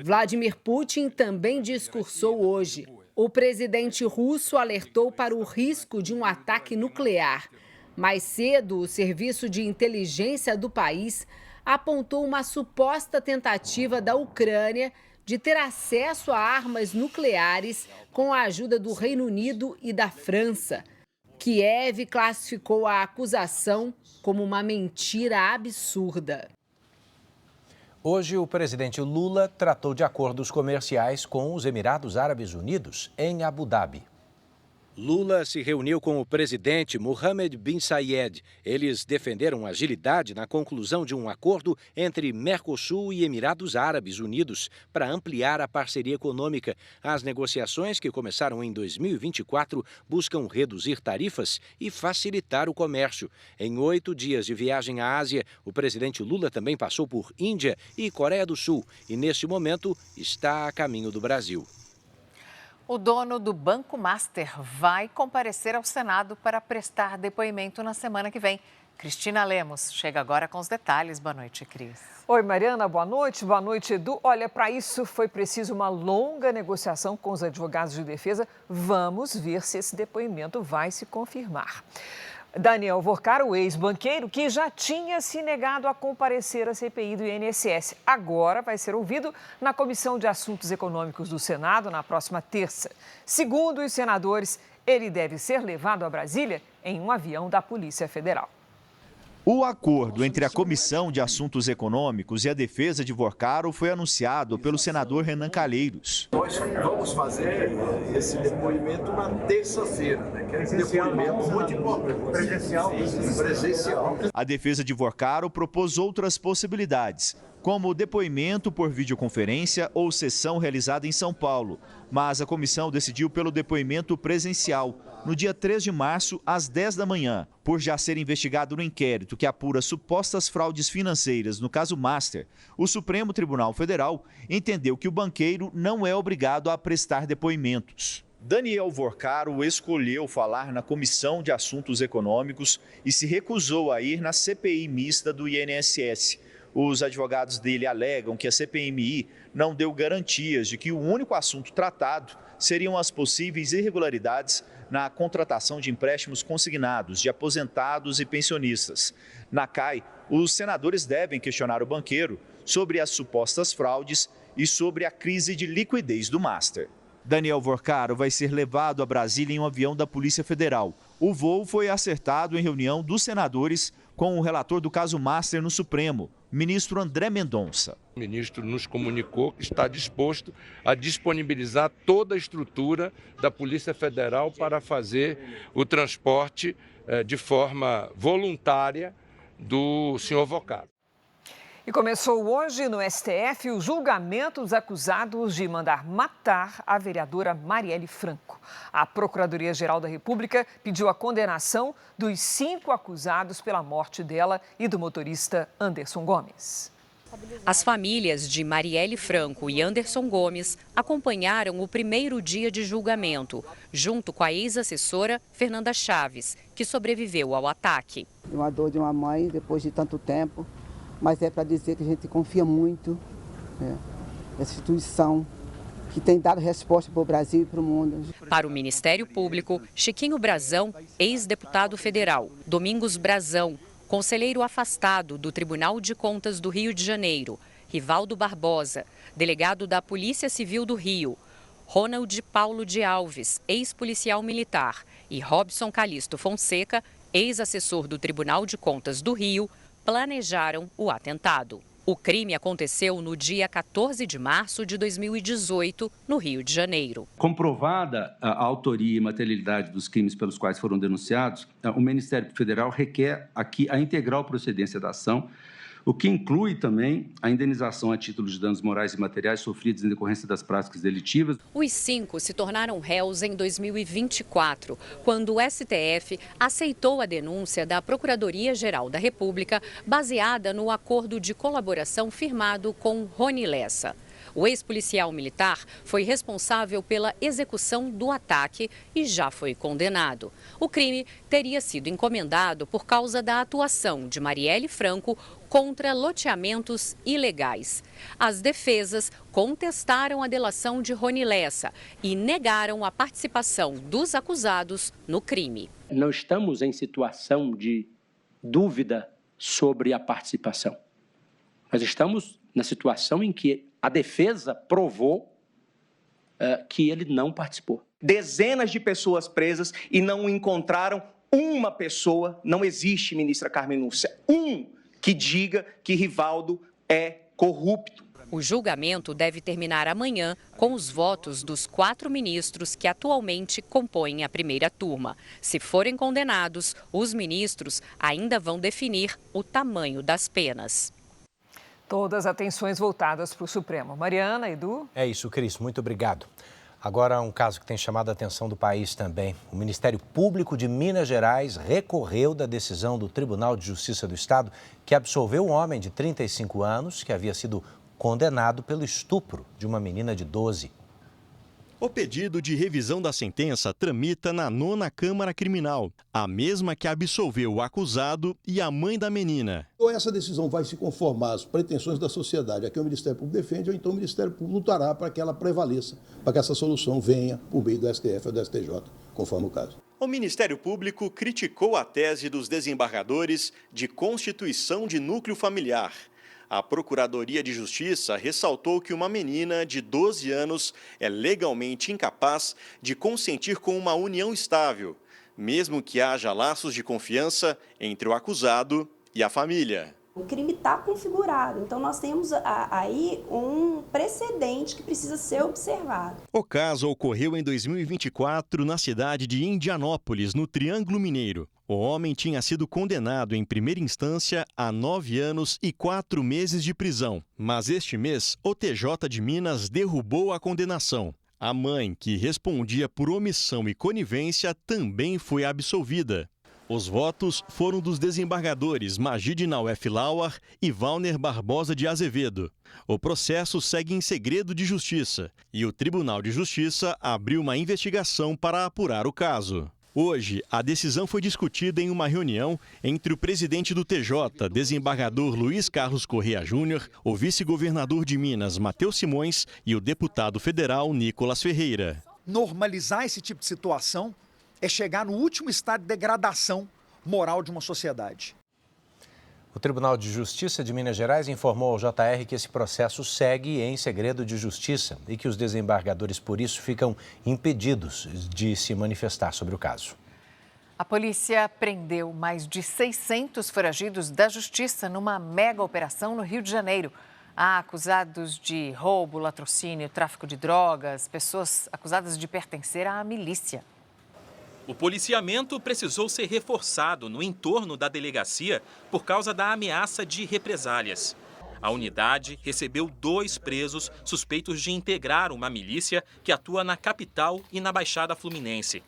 Vladimir Putin também discursou hoje. O presidente russo alertou para o risco de um ataque nuclear. Mais cedo, o serviço de inteligência do país apontou uma suposta tentativa da Ucrânia de ter acesso a armas nucleares com a ajuda do Reino Unido e da França. Kiev classificou a acusação como uma mentira absurda. Hoje, o presidente Lula tratou de acordos comerciais com os Emirados Árabes Unidos, em Abu Dhabi. Lula se reuniu com o presidente Mohammed bin Zayed. Eles defenderam agilidade na conclusão de um acordo entre Mercosul e Emirados Árabes Unidos para ampliar a parceria econômica. As negociações, que começaram em 2024, buscam reduzir tarifas e facilitar o comércio. Em 8 dias de viagem à Ásia, o presidente Lula também passou por Índia e Coreia do Sul e, neste momento, está a caminho do Brasil. O dono do Banco Master vai comparecer ao Senado para prestar depoimento na semana que vem. Cristina Lemos chega agora com os detalhes. Boa noite, Cris. Oi, Mariana. Boa noite. Boa noite, Edu. Olha, para isso foi preciso uma longa negociação com os advogados de defesa. Vamos ver se esse depoimento vai se confirmar. Daniel Vorcaro, o ex-banqueiro, que já tinha se negado a comparecer à CPI do INSS, agora vai ser ouvido na Comissão de Assuntos Econômicos do Senado na próxima terça. Segundo os senadores, ele deve ser levado a Brasília em um avião da Polícia Federal. O acordo entre a Comissão de Assuntos Econômicos e a defesa de Vorcaro foi anunciado pelo senador Renan Calheiros. Nós vamos fazer esse depoimento na terça-feira, que é um depoimento muito importante. Presencial. A defesa de Vorcaro propôs outras possibilidades, como depoimento por videoconferência ou sessão realizada em São Paulo. Mas a comissão decidiu pelo depoimento presencial, no dia 3 de março, às 10 da manhã. Por já ser investigado no inquérito que apura supostas fraudes financeiras no caso Master, o Supremo Tribunal Federal entendeu que o banqueiro não é obrigado a prestar depoimentos. Daniel Vorcaro escolheu falar na Comissão de Assuntos Econômicos e se recusou a ir na CPI mista do INSS. Os advogados dele alegam que a CPMI não deu garantias de que o único assunto tratado seriam as possíveis irregularidades na contratação de empréstimos consignados de aposentados e pensionistas. Na CAI, os senadores devem questionar o banqueiro sobre as supostas fraudes e sobre a crise de liquidez do Master. Daniel Vorcaro vai ser levado a Brasília em um avião da Polícia Federal. O voo foi acertado em reunião dos senadores com o relator do caso Master no Supremo, ministro André Mendonça. O ministro nos comunicou que está disposto a disponibilizar toda a estrutura da Polícia Federal para fazer o transporte de forma voluntária do senhor Vorcaro. E começou hoje no STF o julgamento dos acusados de mandar matar a vereadora Marielle Franco. A Procuradoria-Geral da República pediu a condenação dos 5 acusados pela morte dela e do motorista Anderson Gomes. As famílias de Marielle Franco e Anderson Gomes acompanharam o primeiro dia de julgamento, junto com a ex-assessora Fernanda Chaves, que sobreviveu ao ataque. Uma dor de uma mãe depois de tanto tempo. Mas é para dizer que a gente confia muito nessa instituição que tem dado resposta para o Brasil e para o mundo. Para o Ministério Público, Chiquinho Brazão, ex-deputado federal, Domingos Brazão, conselheiro afastado do Tribunal de Contas do Rio de Janeiro, Rivaldo Barbosa, delegado da Polícia Civil do Rio, Ronald Paulo de Alves, ex-policial militar, e Robson Calixto Fonseca, ex-assessor do Tribunal de Contas do Rio, planejaram o atentado. O crime aconteceu no dia 14 de março de 2018, no Rio de Janeiro. Comprovada a autoria e materialidade dos crimes pelos quais foram denunciados, o Ministério Federal requer aqui a integral procedência da ação, o que inclui também a indenização a título de danos morais e materiais sofridos em decorrência das práticas delitivas. Os 5 se tornaram réus em 2024, quando o STF aceitou a denúncia da Procuradoria-Geral da República, baseada no acordo de colaboração firmado com Rony Lessa. O ex-policial militar foi responsável pela execução do ataque e já foi condenado. O crime teria sido encomendado por causa da atuação de Marielle Franco contra loteamentos ilegais. As defesas contestaram a delação de Rony Lessa e negaram a participação dos acusados no crime. Não estamos em situação de dúvida sobre a participação. Nós estamos na situação em que a defesa provou que ele não participou. Dezenas de pessoas presas e não encontraram uma pessoa, não existe, ministra Carmen Lúcia, que diga que Rivaldo é corrupto. O julgamento deve terminar amanhã com os votos dos 4 ministros que atualmente compõem a primeira turma. Se forem condenados, os ministros ainda vão definir o tamanho das penas. Todas as atenções voltadas para o Supremo. Mariana, Edu? É isso, Cris. Muito obrigado. Agora, um caso que tem chamado a atenção do país também. O Ministério Público de Minas Gerais recorreu da decisão do Tribunal de Justiça do Estado que absolveu um homem de 35 anos que havia sido condenado pelo estupro de uma menina de 12. O pedido de revisão da sentença tramita na 9ª Câmara Criminal, a mesma que absolveu o acusado e a mãe da menina. Ou essa decisão vai se conformar às pretensões da sociedade, a que o Ministério Público defende, ou então o Ministério Público lutará para que ela prevaleça, para que essa solução venha por meio do STF ou do STJ, conforme o caso. O Ministério Público criticou a tese dos desembargadores de constituição de núcleo familiar. A Procuradoria de Justiça ressaltou que uma menina de 12 anos é legalmente incapaz de consentir com uma união estável, mesmo que haja laços de confiança entre o acusado e a família. O crime está configurado, então nós temos aí um precedente que precisa ser observado. O caso ocorreu em 2024 na cidade de Indianópolis, no Triângulo Mineiro. O homem tinha sido condenado em primeira instância a 9 anos e 4 meses de prisão. Mas este mês, o TJ de Minas derrubou a condenação. A mãe, que respondia por omissão e conivência, também foi absolvida. Os votos foram dos desembargadores Magid Nauf Lauer e Valner Barbosa de Azevedo. O processo segue em segredo de justiça e o Tribunal de Justiça abriu uma investigação para apurar o caso. Hoje, a decisão foi discutida em uma reunião entre o presidente do TJ, desembargador Luiz Carlos Correa Júnior, o vice-governador de Minas, Matheus Simões, e o deputado federal Nicolas Ferreira. Normalizar esse tipo de situação é chegar no último estado de degradação moral de uma sociedade. O Tribunal de Justiça de Minas Gerais informou ao JR que esse processo segue em segredo de justiça e que os desembargadores, por isso, ficam impedidos de se manifestar sobre o caso. A polícia prendeu mais de 600 foragidos da justiça numa mega operação no Rio de Janeiro. Há acusados de roubo, latrocínio, tráfico de drogas, pessoas acusadas de pertencer à milícia. O policiamento precisou ser reforçado no entorno da delegacia por causa da ameaça de represálias. A unidade recebeu 2 presos suspeitos de integrar uma milícia que atua na capital e na Baixada Fluminense.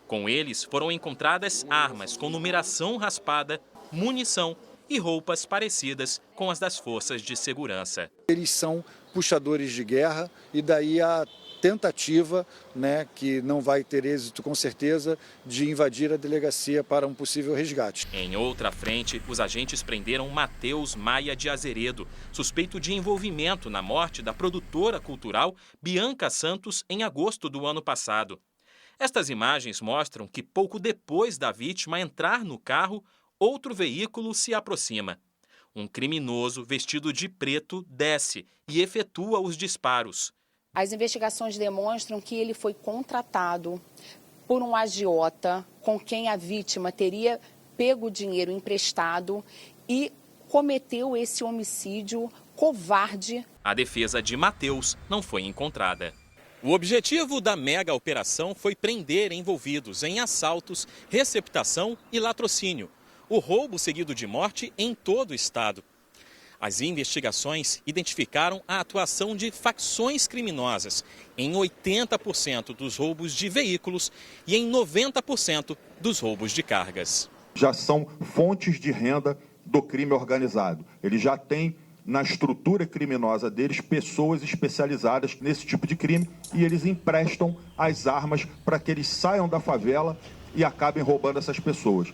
Com eles foram encontradas armas com numeração raspada, munição e roupas parecidas com as das forças de segurança. Eles são puxadores de guerra e daí a tentativa, que não vai ter êxito com certeza, de invadir a delegacia para um possível resgate. Em outra frente, os agentes prenderam Matheus Maia de Azeredo, suspeito de envolvimento na morte da produtora cultural Bianca Santos em agosto do ano passado. Estas imagens mostram que pouco depois da vítima entrar no carro, outro veículo se aproxima. Um criminoso vestido de preto desce e efetua os disparos. As investigações demonstram que ele foi contratado por um agiota com quem a vítima teria pego dinheiro emprestado e cometeu esse homicídio covarde. A defesa de Matheus não foi encontrada. O objetivo da mega operação foi prender envolvidos em assaltos, receptação e latrocínio. O roubo seguido de morte em todo o estado. As investigações identificaram a atuação de facções criminosas em 80% dos roubos de veículos e em 90% dos roubos de cargas. Já são fontes de renda do crime organizado. Ele já tem na estrutura criminosa deles pessoas especializadas nesse tipo de crime e eles emprestam as armas para que eles saiam da favela e acabem roubando essas pessoas.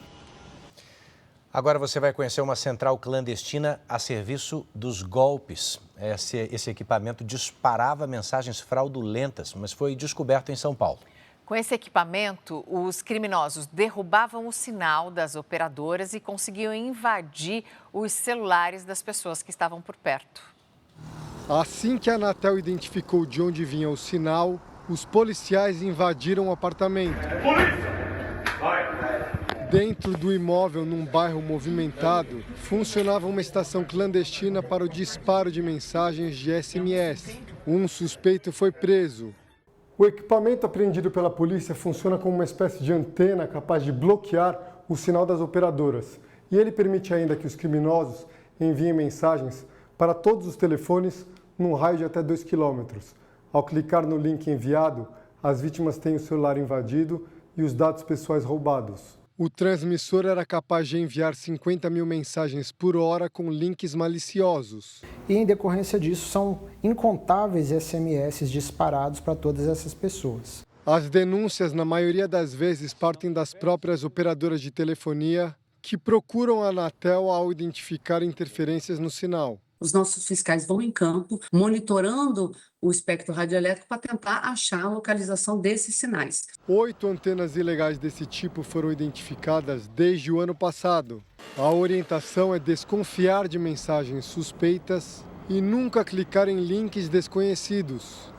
Agora você vai conhecer uma central clandestina a serviço dos golpes. Esse equipamento disparava mensagens fraudulentas, mas foi descoberto em São Paulo. Com esse equipamento, os criminosos derrubavam o sinal das operadoras e conseguiam invadir os celulares das pessoas que estavam por perto. Assim que a Anatel identificou de onde vinha o sinal, os policiais invadiram o apartamento. Polícia! Vai! Dentro do imóvel, num bairro movimentado, funcionava uma estação clandestina para o disparo de mensagens de SMS. Um suspeito foi preso. O equipamento apreendido pela polícia funciona como uma espécie de antena capaz de bloquear o sinal das operadoras. E ele permite ainda que os criminosos enviem mensagens para todos os telefones num raio de até 2 quilômetros. Ao clicar no link enviado, as vítimas têm o celular invadido e os dados pessoais roubados. O transmissor era capaz de enviar 50 mil mensagens por hora com links maliciosos. E em decorrência disso, são incontáveis SMS disparados para todas essas pessoas. As denúncias, na maioria das vezes, partem das próprias operadoras de telefonia que procuram a Anatel ao identificar interferências no sinal. Os nossos fiscais vão em campo, monitorando o espectro radioelétrico para tentar achar a localização desses sinais. 8 antenas ilegais desse tipo foram identificadas desde o ano passado. A orientação é desconfiar de mensagens suspeitas e nunca clicar em links desconhecidos.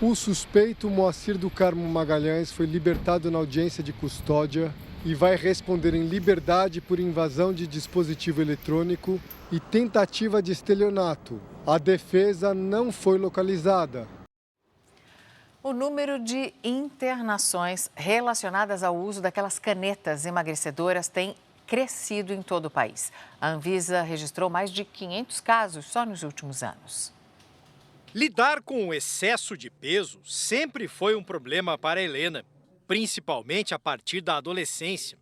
O suspeito, Moacir do Carmo Magalhães, foi libertado na audiência de custódia e vai responder em liberdade por invasão de dispositivo eletrônico e tentativa de estelionato. A defesa não foi localizada. O número de internações relacionadas ao uso daquelas canetas emagrecedoras tem crescido em todo o país. A Anvisa registrou mais de 500 casos só nos últimos anos. Lidar com o excesso de peso sempre foi um problema para Helena, principalmente a partir da adolescência.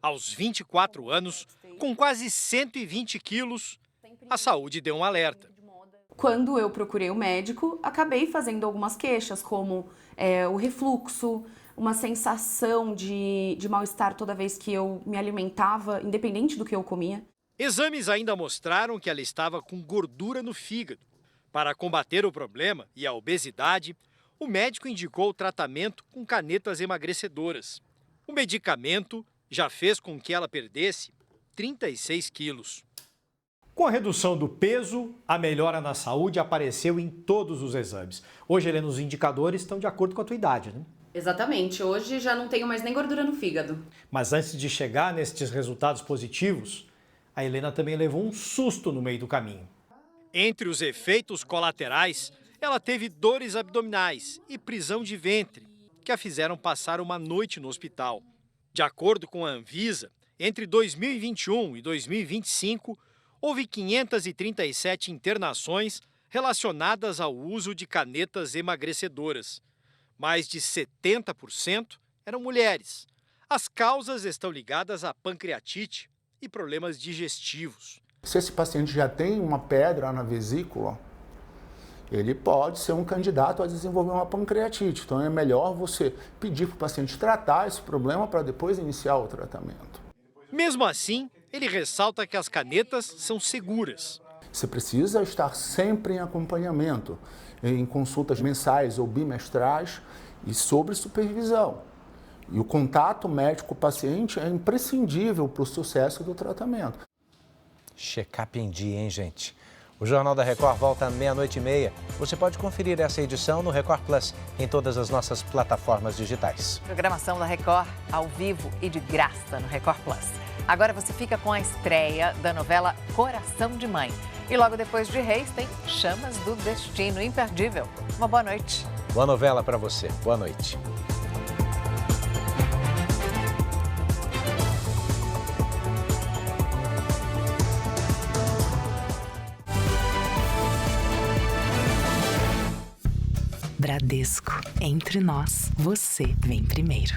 Aos 24 anos, com quase 120 quilos, a saúde deu um alerta. Quando eu procurei o médico, acabei fazendo algumas queixas, como o refluxo, uma sensação de mal-estar toda vez que eu me alimentava, independente do que eu comia. Exames ainda mostraram que ela estava com gordura no fígado. Para combater o problema e a obesidade, o médico indicou o tratamento com canetas emagrecedoras. O medicamento já fez com que ela perdesse 36 quilos. Com a redução do peso, a melhora na saúde apareceu em todos os exames. Hoje, Helena, os indicadores estão de acordo com a tua idade, né? Exatamente. Hoje já não tenho mais nem gordura no fígado. Mas antes de chegar nestes resultados positivos, a Helena também levou um susto no meio do caminho. Entre os efeitos colaterais, ela teve dores abdominais e prisão de ventre, que a fizeram passar uma noite no hospital. De acordo com a Anvisa, entre 2021 e 2025, houve 537 internações relacionadas ao uso de canetas emagrecedoras. Mais de 70% eram mulheres. As causas estão ligadas à pancreatite e problemas digestivos. Se esse paciente já tem uma pedra na vesícula, ele pode ser um candidato a desenvolver uma pancreatite. Então é melhor você pedir para o paciente tratar esse problema para depois iniciar o tratamento. Mesmo assim, ele ressalta que as canetas são seguras. Você precisa estar sempre em acompanhamento, em consultas mensais ou bimestrais e sob supervisão. E o contato médico-paciente é imprescindível para o sucesso do tratamento. Check-up em dia, hein, gente? O Jornal da Record volta à 00:30. Você pode conferir essa edição no Record Plus, em todas as nossas plataformas digitais. Programação da Record ao vivo e de graça no Record Plus. Agora você fica com a estreia da novela Coração de Mãe. E logo depois de Reis tem Chamas do Destino, imperdível. Uma boa noite. Boa novela para você. Boa noite. Bradesco. Entre nós, você vem primeiro.